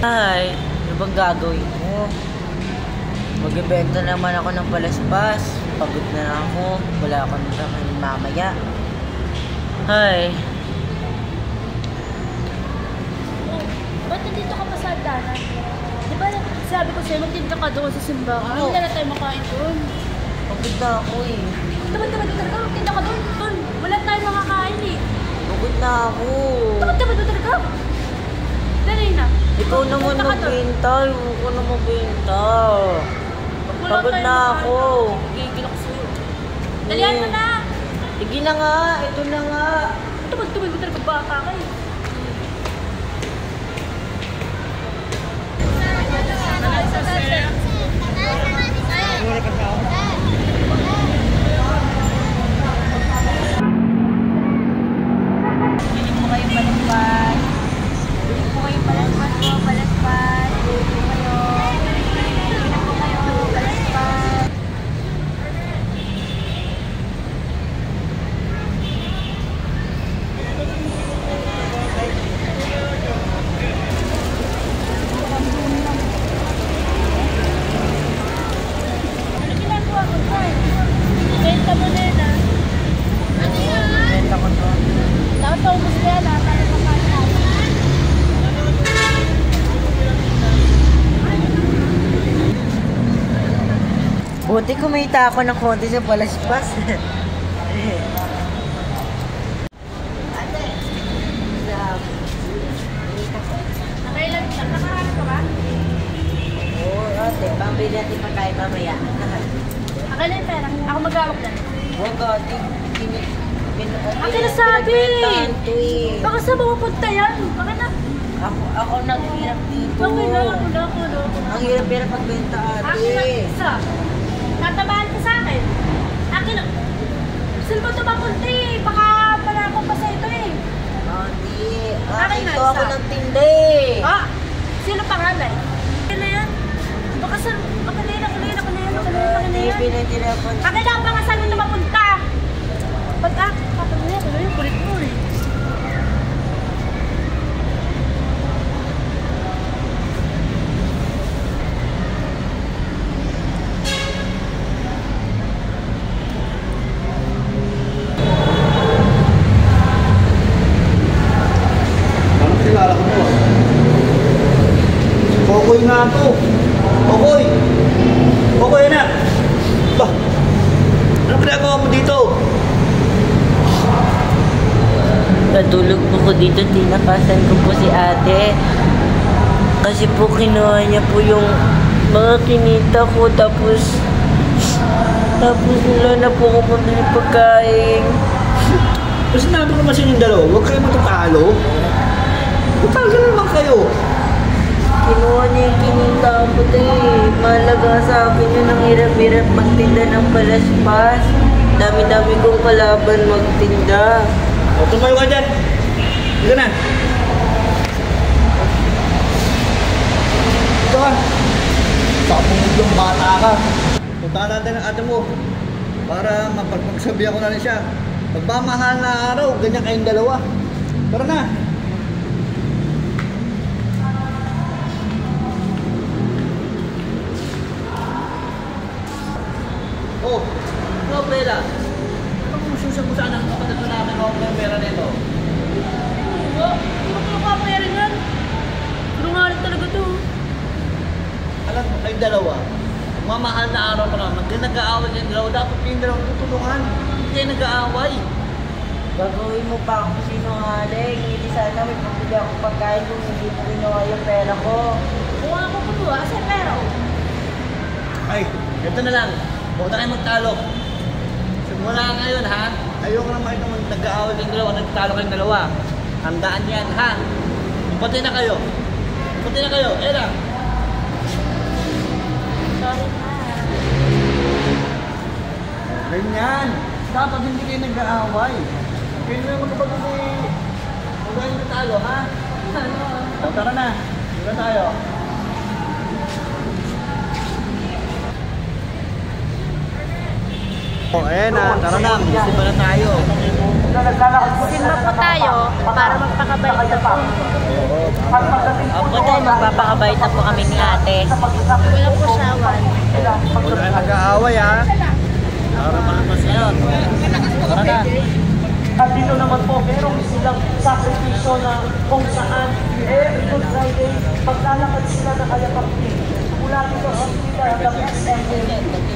Ay, ano bang gagawin mo? Mag-ibenta naman ako ng palaspas. Pagod na ako. Wala akong kakainin mamaya. Ay. Oh, ba't nandito ka pa sa hagdanan? Di ba sabi ko sa'yo, magtinda ka doon sa simbahan? Hindi na tayo makain doon. Pagod na ako eh. Tamad talaga, magtinda ka doon. Doon, wala tayong makakain eh. Pagod na ako. Tamad talaga. Dali na. Ikaw naman magbenta. Ayoko na magbenta. Pagod na ako. Gigil ako sa'yo. Dalihan mo na. Sige na nga. Ito na nga. Tamad mo talaga bata ka eh. Bili po kayo palaspas. Bili po kayo palaspas po, palaspas. Bili po kayo. Bili po kayo, palaspas. Ano ginagawa mo ba? Benta mo na yun ah. Benta ko to. Dapat paubos ko yan ah, para makain tayo. Buti kumita ako ng konti sa palaspas. Nakailan ka? Nakarami ka ba? Oo, ate. Pambili natin pagkain mamaya. Akin na yung pera. Ako mag-awak na. Huwag ate. Akin na sabi! Baka saan mapupunta yan? Akin na. Ako naghihirap dito. Okay na, wala ko. Ang hirap-hirap magbenta ate. Akin na isa. Tatabahan ka sa akin. Akin na. Saan mo ito mapunta eh? Baka malako pa sa ito eh. Ate, Akin na, ito ako isa. nagtinda eh. Ah! Sino pangalan? Akin na yan. Baka saan? Akin na yan. Ate, pinatirapan. Akin na, baka saan mo ito mapunta? Ba't tuloy yung kulit mo eh. Anong kilala ko mo? Kokoy nga to. Kokoy! Kokoy anak! Ba? Anong ginagawa mo dito? Natulog po ko dito, tinakasan ko po si ate. Kasi po kinuha niya po yung mga kinita ko, tapos wala na po ako pambili pagkain. Kasi sinabi ko naman sa inyong dalawa, huwag kayo matutalo. Tutalo naman kayo. Kinuha niya yung kinita ko, malaga sa akin yun, ang hirap-hirap magtinda ng palaspas. Dami-dami kong kalaban magtinda. O, tumayo ka dyan. Dito na. Dito ka. Sapungod yung bata ka. Punta natin ang ate mo. Para mapagsabihan ko na rin siya. Magmamahal na araw, ganyan kayong dalawa. Tara na. Oh, no, Bella. Anong susagusan ang kapatid ko namin ako ng pera nito? Hindi mo kapapayari yan. Lungalit talaga to. Alam mo, kayong dalawa, mamahal na araw pa naman, kaya nag-aaway kayong dalawa, dapat kayong dalawang tutulungan. Hindi kayo nag-aaway. Gagawin mo pa ako sinungaling. Hindi sana may pambili ako pagkain kung hindi mo kinuha yung pera ko. Kung ako kutuwa, kasi pera ko. Ay, ganito na lang. Huwag na kayo magtalo. Simula ngayon, ha? Ayoko na makita nag-aaway kayong dalawa, nagtalo kayong dalawa. Handaan yan, ha? Pati na kayo. Pati na kayo. Eh lang. Sorry na. Ganyan. Dapat hindi kayo nag-aaway. Kayo na magkapag-uwi. Huwag kayo natalo, ha? Ano? O, tara na. Dito tayo. Oh, ayan na. Tara na. Mag-isip na tayo. Simba po tayo para magpakabait na po. Opo tayo, magpapakabait na po kami ni ate. Wala po sawan. Huwag na nag-aaway ha. Para malapas ngayon. Tara na. At dito naman po, merong silang sakripisyo na kung saan every Good Friday, maglalakad sila ng Ayapakti. Mula dito sa hospital hanggang SMN.